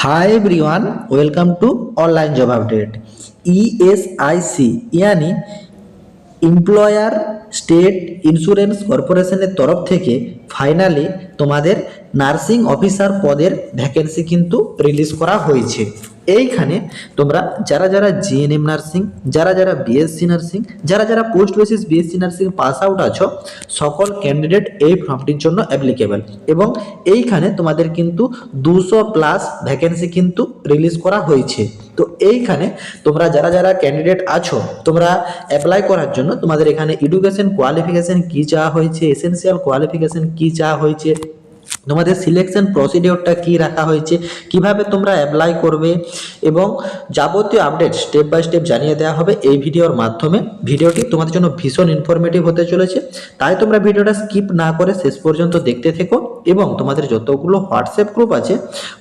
Hi everyone, welcome to online job update. ESIC यानी employer state insurance কর্পোরেশনের তরফ থেকে ফাইনালি তোমাদের নার্সিং অফিসার পদের ভ্যাকেন্সি কিন্তু রিলিজ করা হয়েছে। এইখানে তোমরা যারা যারা জিএনএম নার্সিং, যারা যারা বিএসসি নার্সিং, যারা যারা post basis BSc nursing pass out আছো, সকল ক্যান্ডিডেট এই ফর্মটির জন্য অ্যাপ্লিকেবল। এবং এইখানে তোমাদের কিন্তু 200+ ভ্যাকেন্সি কিন্তু রিলিজ করা হয়েছে। তো এইখানে তোমরা যারা যারা ক্যান্ডিডেট আছো, তোমরা অ্যাপ্লাই করার জন্য তোমাদের এখানে এডুকেশন কোয়ালিফিকেশন কি চাওয়া হয়েছে, এসেনশিয়াল কোয়ালিফিকেশন কি চাওয়া হয়েছে, তোমাদের সিলেকশন প্রসিডিওরটা কি রাখা হয়েছে, কিভাবে তোমরা অ্যাপ্লাই করবে এবং যাবতীয় আপডেট স্টেপ বাই স্টেপ জানিয়ে দেওয়া হবে এই ভিডিওর মাধ্যমে। ভিডিওটি তোমাদের জন্য ভীষণ ইনফরমেটিভ হতে চলেছে, তাই তোমরা ভিডিওটা স্কিপ না করে শেষ পর্যন্ত দেখতে থেকো। এবং তোমাদের যতগুলো হোয়াটসঅ্যাপ গ্রুপ আছে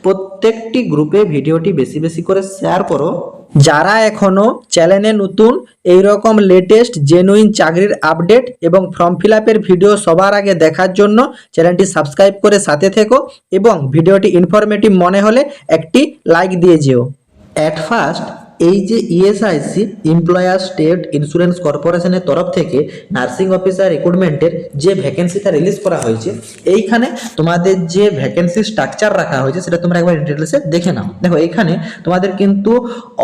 প্রত্যেকটি গ্রুপে ভিডিওটি বেশি বেশি করে শেয়ার করো। যারা এখনো চ্যানেলে নতুন, এই রকম লেটেস্ট জেনুইন চাকরির আপডেট এবং ফর্ম ফিল আপের ভিডিও সবার আগে দেখার জন্য চ্যানেলটি সাবস্ক্রাইব করে সাথে থেকো এবং ভিডিওটি ইনফরমেটিভ মনে হলে একটি লাইক দিয়ে যেও। অ্যাট ফার্স্ট এই যে ইএসআইসি এমপ্লয়ার স্টেট ইন্স্যুরেন্স কর্পোরেশনের তরফ থেকে নার্সিং অফিসার রিক্রুটমেন্টের যে ভ্যাকেন্সিটা রিলিজ করা হয়েছে, এইখানে তোমাদের যে ভ্যাকেন্সি স্ট্রাকচার রাখা হয়েছে সেটা তোমরা একবার ডিটেলসে দেখে নাও। দেখো এখানে তোমাদের কিন্তু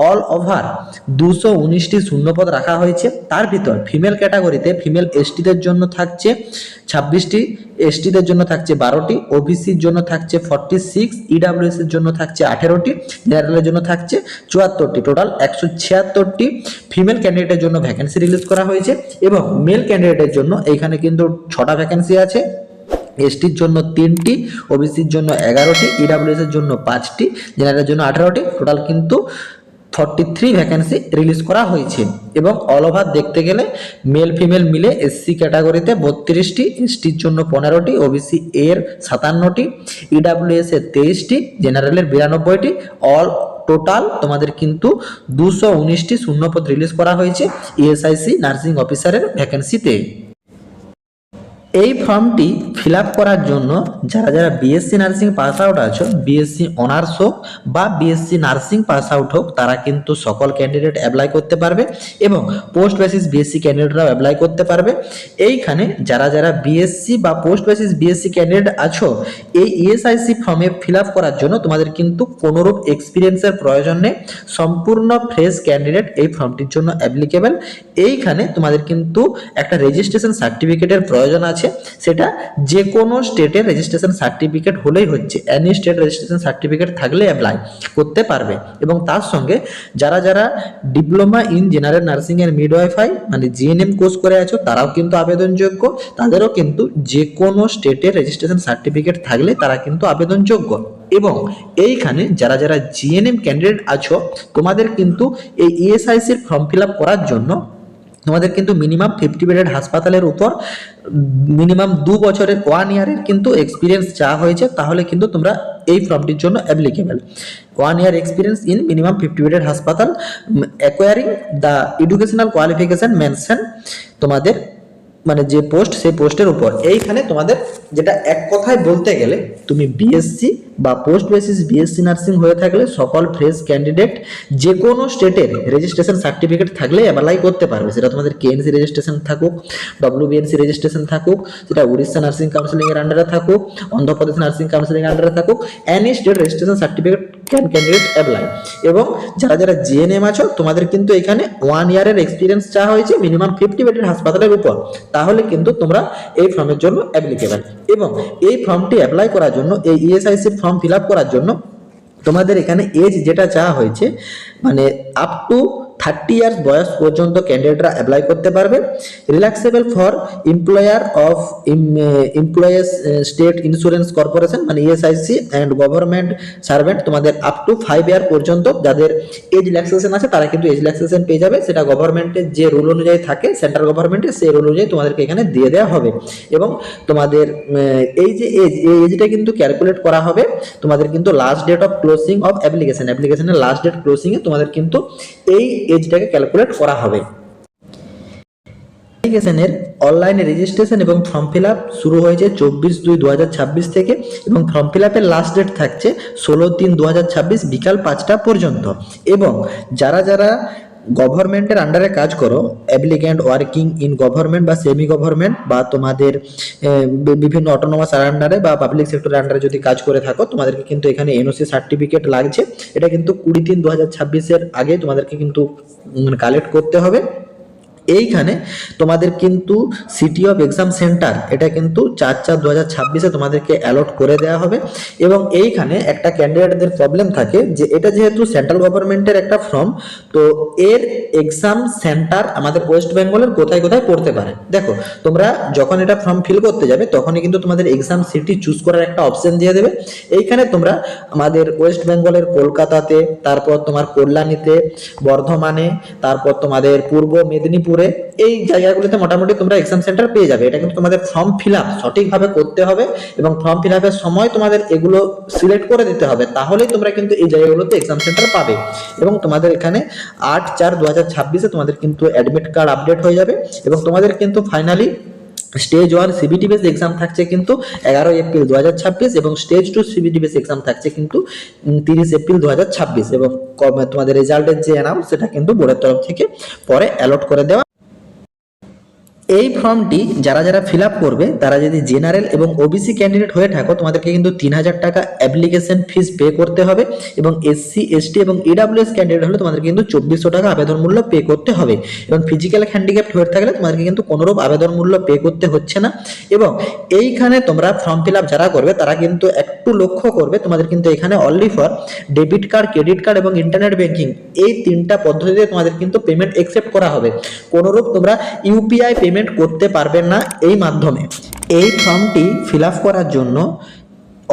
অল ওভার 219টি শূন্যপদ রাখা হয়েছে। তার ভিতর ফিমেল ক্যাটাগরিতে ফিমেল এসটিদের জন্য থাকছে 26টি, এসটিদের জন্য থাকছে 12টি, ওবিসির জন্য থাকছে 46, ইডাব্লিউএস এর জন্য থাকছে 18টি, জেনারেলের জন্য থাকছে 74টি। টোটাল 176টি ফিমেল ক্যান্ডিডেটের জন্য ভ্যাকেন্সি রিলিজ করা হয়েছে। এবং মেল ক্যান্ডিডেটের জন্য এইখানে কিন্তু 6টা ভ্যাকেন্সি আছে। এসটির জন্য 3টি, ওবিসির জন্য 11টি, ইডাব্লিউএস এর জন্য 5টি, জেনারেলের জন্য 18টি। টোটাল কিন্তু 43 ভ্যাকেন্সি রিলিজ করা হয়েছে। এবং অল ওভার দেখতে গেলে মেল ফিমেল মিলে এসসি ক্যাটাগরিতে 32টি, এসটির জন্য 15টি, ওবিসি এর 57টি, ইডাব্লিউএস এর 23টি, জেনারেলের 92টি। অল টোটাল তোমাদের কিন্তু 219টি শূন্যপদ রিলিজ করা হয়েছে ইএসআইসি নার্সিং অফিসারের ভ্যাকেন্সিতে। এই ফর্মটি ফিল আপ করার জন্য যারা যারা বিএসসি নার্সিং পাস আউট আছো, বিএসসি অনার্স হোক বা বিএসসি নার্সিং পাস আউট হোক, তারা কিন্তু সকল ক্যান্ডিডেট অ্যাপ্লাই করতে পারবে এবং পোস্ট বেসিস বিএসসি ক্যান্ডিডেটরাও অ্যাপ্লাই করতে পারবে। এইখানে যারা যারা বিএসসি বা পোস্ট বেসিস বিএসসি ক্যান্ডিডেট আছো, এই ইএসআইসি ফর্মে ফিল আপ করার জন্য তোমাদের কিন্তু কোনোরূপ এক্সপিরিয়েন্সের প্রয়োজন নেই, সম্পূর্ণ ফ্রেশ ক্যান্ডিডেট এই ফর্মটির জন্য অ্যাপ্লিকেবল। এইখানে তোমাদের কিন্তু একটা রেজিস্ট্রেশন সার্টিফিকেটের প্রয়োজন আছে, সেটা যে কোনো স্টেটের রেজিস্ট্রেশন সার্টিফিকেট হলেই হচ্ছে। এনি স্টেট রেজিস্ট্রেশন সার্টিফিকেট থাকলে অ্যাপ্লাই করতে পারবে। এবং তার সঙ্গে যারা যারা ডিপ্লোমা ইন জেনারেল নার্সিং এর মিডওয়াইফাই মানে জিএনএম কোর্স করে আছো, তারাও কিন্তু আবেদনযোগ্য। তাদেরও কিন্তু যে কোনো স্টেটের রেজিস্ট্রেশন সার্টিফিকেট থাকলে তারা কিন্তু আবেদনযোগ্য। এবং এইখানে যারা যারা জিএনএম ক্যান্ডিডেট আছো, তোমাদের কিন্তু এই ইএসআইসির ফর্ম ফিল আপ করার জন্য তোমাদের কিন্তু মিনিমাম 50 বেডেড হাসপাতালের উপর মিনিমাম 2 বছরের 1 ইয়ারের কিন্তু এক্সপিরিয়েন্স চাওয়া হয়েছে, তাহলে কিন্তু তোমরা এই ফর্মটির জন্য applicable. 1 year experience in minimum 50 bedded hospital, acquiring the educational qualification mention তোমাদের মানে যে পোস্ট সেই পোস্টের উপর। এইখানে তোমাদের যেটা এক কথায় বলতে গেলে, তুমি বিএসসি বা পোস্ট বেসিস বিএসসি নার্সিং হয়ে থাকলে সকল ফ্রেশ ক্যান্ডিডেট যে কোনো স্টেটের রেজিস্ট্রেশন সার্টিফিকেট থাকলে অ্যাপ্লাই করতে পারবে। সেটা তোমাদের কেএনসি রেজিস্ট্রেশন থাকুক, ডব্লিউবিএনসি রেজিস্ট্রেশন থাকুক, সেটা উড়িষ্যা নার্সিং কাউন্সিলিং এর আন্ডারে থাকুক, অন্ধ্রপ্রদেশ নার্সিং কাউন্সিলিং এর আন্ডারে থাকুক, any state registration certificate can candidate apply. এবং যারা যারা জিএনএম আছো, তোমাদের কিন্তু এখানে 1 ইয়ারের এক্সপিরিয়েন্স চাওয়া হয়েছে মিনিমাম 50 বেডেড হাসপাতালের উপর, তাহলে কিন্তু তোমরা এই ফর্মের জন্য অ্যাপ্লিকেবল। এবং এই ফর্মটি অ্যাপ্লাই করার জন্য, এই ইএসআইসি ফর্ম ফিল আপ করার জন্য তোমাদের এখানে এজ যেটা চাওয়া হয়েছে মানে আপ টু 30 ইয়ার্স বয়স পর্যন্ত ক্যান্ডিডেটরা অ্যাপ্লাই করতে পারবে। Relaxable for employer of employees state insurance corporation মানে ইএসআইসি অ্যান্ড গভর্নমেন্ট সার্ভেন্ট, তোমাদের আপ টু 5 ইয়ার পর্যন্ত যাদের এজ রিল্যাক্সেশন আছে তারা কিন্তু এজ রিল্যাক্সেশন পেয়ে যাবে। সেটা গভর্নমেন্টের যে রুল অনুযায়ী থাকে, সেন্ট্রাল গভর্নমেন্টের সেই রুল অনুযায়ী তোমাদেরকে এখানে দিয়ে দেওয়া হবে। এবং তোমাদের এই যে এজ, এই এজটা কিন্তু ক্যালকুলেট করা হবে তোমাদের কিন্তু last date of closing of অ্যাপ্লিকেশনের লাস্ট ডেট ক্লোজিংয়ে তোমাদের কিন্তু এই এজটাকে ক্যালকুলেট করা হবে। অ্যাপ্লিকেশনের অনলাইনে রেজিস্ট্রেশন এবং ফর্ম ফিল আপ শুরু হয়েছে 24/2/2026 থেকে এবং ফর্ম ফিল আপের লাস্ট ডেট থাকছে 16/3/2026 বিকাল 5টা পর্যন্ত। এবং যারা যারা গভর্নমেন্টের আন্ডারে কাজ করো, অ্যাপ্লিক্যান্ট ওয়ার্কিং ইন গভর্নমেন্ট বা সেমি গভর্নমেন্ট বা তোমাদের বিভিন্ন অটোনোমাস আন্ডারে বা পাবলিক সেক্টরের আন্ডারে যদি কাজ করে থাকো, তোমাদেরকে কিন্তু এখানে এনওসি সার্টিফিকেট লাগছে। এটা কিন্তু 20/3/2026 আগে তোমাদেরকে কিন্তু কালেক্ট করতে হবে। এইখানে তোমাদের কিন্তু সিটি অফ এক্সাম সেন্টার এটা কিন্তু 4/4/2026 তোমাদেরকে অ্যালট করে দেওয়া হবে। এবং এইখানে একটা ক্যান্ডিডেটদের প্রবলেম থাকে যে এটা যেহেতু সেন্ট্রাল গভর্নমেন্টের একটা ফর্ম, তো এর এক্সাম সেন্টার আমাদের ওয়েস্ট বেঙ্গলের কোথায় কোথায় পড়তে পারে। দেখো, তোমরা যখন এটা ফর্ম ফিল করতে যাবে তখনই কিন্তু তোমাদের এক্সাম সিটি চুজ করার একটা অপশন দিয়ে দেবে। এইখানে তোমরা আমাদের ওয়েস্ট বেঙ্গলের কলকাতাতে, তারপর তোমার কল্যাণীতে, বর্ধমানে, তারপর তোমাদের পূর্ব মেদিনীপুরে, এই জায়গাগুলোতে মোটামুটি তোমরা এক্সাম সেন্টার পেয়ে যাবে। এটা কিন্তু তোমাদের ফর্ম ফিল আপ সঠিকভাবে করতে হবে এবং ফর্ম ফিল আপের সময় তোমাদের এগুলো সিলেক্ট করে দিতে হবে, তাহলেই তোমরা কিন্তু এই জায়গাগুলোতে এক্সাম সেন্টার পাবে। এবং তোমাদের এখানে 8/4/2026 তোমাদের কিন্তু অ্যাডমিট কার্ড আপডেট হয়ে যাবে এবং তোমাদের কিন্তু finally stage 1 CBT base exam থাকছে কিন্তু 11 এপ্রিল 2026 এবং স্টেজ 2 সিবিটি বেস এক্সাম থাকছে কিন্তু 30 এপ্রিল 2026। এবং তোমাদের রেজাল্টের যে অ্যানাউন্স সেটা কিন্তু বোর্ডের তরফ থেকে পরে অ্যালট করে দেওয়া। এই ফর্মটি যারা যারা ফিল আপ করবে তারা যদি জেনারেল এবং ওবিসি ক্যান্ডিডেট হয়ে থাকো, তোমাদেরকে কিন্তু 3000 টাকা অ্যাপ্লিকেশন ফিস পে করতে হবে। এবং এসসি এসটি এবং ইডাব্লিউএস ক্যান্ডিডেট হলে তোমাদেরকে কিন্তু 2400 টাকা আবেদন মূল্য পে করতে হবে। এবং ফিজিক্যাল হ্যান্ডিক্যাপ্ট হয়ে থাকলে তোমাদেরকে কিন্তু কোনোরূপ আবেদন মূল্য পে করতে হচ্ছে না। এবং এইখানে তোমরা ফর্ম ফিল আপ যারা করবে তারা কিন্তু একটু লক্ষ্য করবে, তোমাদের কিন্তু এখানে only for debit card, credit card এবং ইন্টারনেট ব্যাংকিং, এই তিনটা পদ্ধতিতে তোমাদের কিন্তু পেমেন্ট অ্যাকসেপ্ট করা হবে। কোনোরূপ তোমরা ইউপিআই পেমেন্ট করতে পারবেন না এই মাধ্যমে। এই ফর্মটি ফিল আপ করার জন্য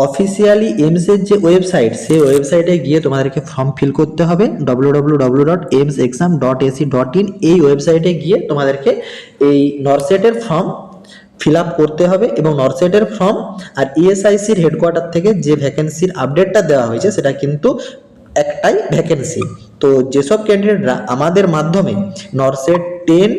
অফিসিয়ালি এইমসের যে ওয়েবসাইট, সেই ওয়েবসাইটে গিয়ে তোমাদেরকে ফর্ম ফিল করতে হবে www.aimsexam.ac.in। এই ওয়েবসাইটে গিয়ে তোমাদেরকে এই নরসেটের ফর্ম ফিল আপ করতে হবে। এবং নরসেটের ফর্ম আর ইএসআইসির হেডকোয়ার্টার থেকে যে ভ্যাকেন্সির আপডেটটা দেওয়া হয়েছে সেটা কিন্তু একটাই ভ্যাকেন্সি। তো যেসব ক্যান্ডিডেটরা আমাদের মাধ্যমে নরসেট 10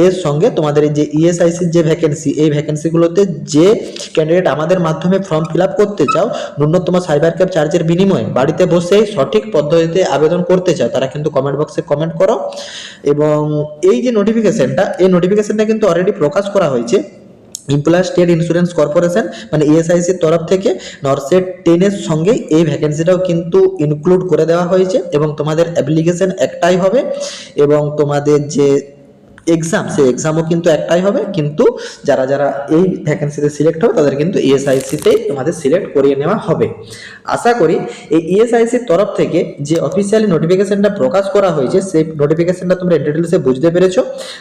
এর সঙ্গে তোমাদের এই যে ইএসআইসির যে ভ্যাকেন্সি, এই ভ্যাকেন্সিগুলোতে যে ক্যান্ডিডেট আমাদের মাধ্যমে ফর্ম ফিল আপ করতে চাও, ন্যূনতম সাইবার ক্যাব চার্জের বিনিময়ে বাড়িতে বসেই সঠিক পদ্ধতিতে আবেদন করতে চাও, তারা কিন্তু কমেন্ট বক্সে কমেন্ট করো। এবং এই যে নোটিফিকেশনটা, এই নোটিফিকেশনটা কিন্তু অলরেডি প্রকাশ করা হয়েছে এমপ্লয়ার স্টেট ইন্স্যুরেন্স কর্পোরেশন মানে ইএসআইসির তরফ থেকে নরসেট 10 এর সঙ্গে এই ভ্যাকেন্সিটাও কিন্তু ইনক্লুড করে দেওয়া হয়েছে। এবং তোমাদের অ্যাপ্লিকেশন একটাই হবে এবং তোমাদের যে এক্সাম, সেই এক্সামও কিন্তু একটাই হবে। কিন্তু যারা যারা এই ভ্যাকেন্সিতে সিলেক্ট হবে তাদের কিন্তু ইএসআইসিতেই তোমাদের সিলেক্ট করিয়ে নেওয়া হবে। আশা করি এই ইএসআইসির তরফ থেকে যে অফিসিয়ালি নোটিফিকেশনটা প্রকাশ করা হয়েছে সেই নোটিফিকেশনটা তোমরা ডিটেলসে বুঝতে পেরেছো।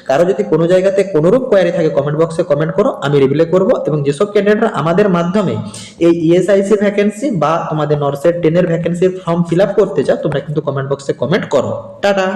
কারো যদি কোনো জায়গাতে কোনোরূপ কোয়ারি থাকে কমেন্ট বক্সে কমেন্ট করো, আমি রিপ্লাই করব। এবং যেসব ক্যান্ডিডেটরা আমাদের মাধ্যমে এই ইএসআইসি ভ্যাকেন্সি বা তোমাদের নরসেট 10 এর ভ্যাকেন্সির ফর্ম ফিল আপ করতে চাও, তোমরা কিন্তু কমেন্ট বক্সে কমেন্ট করো। টাটা।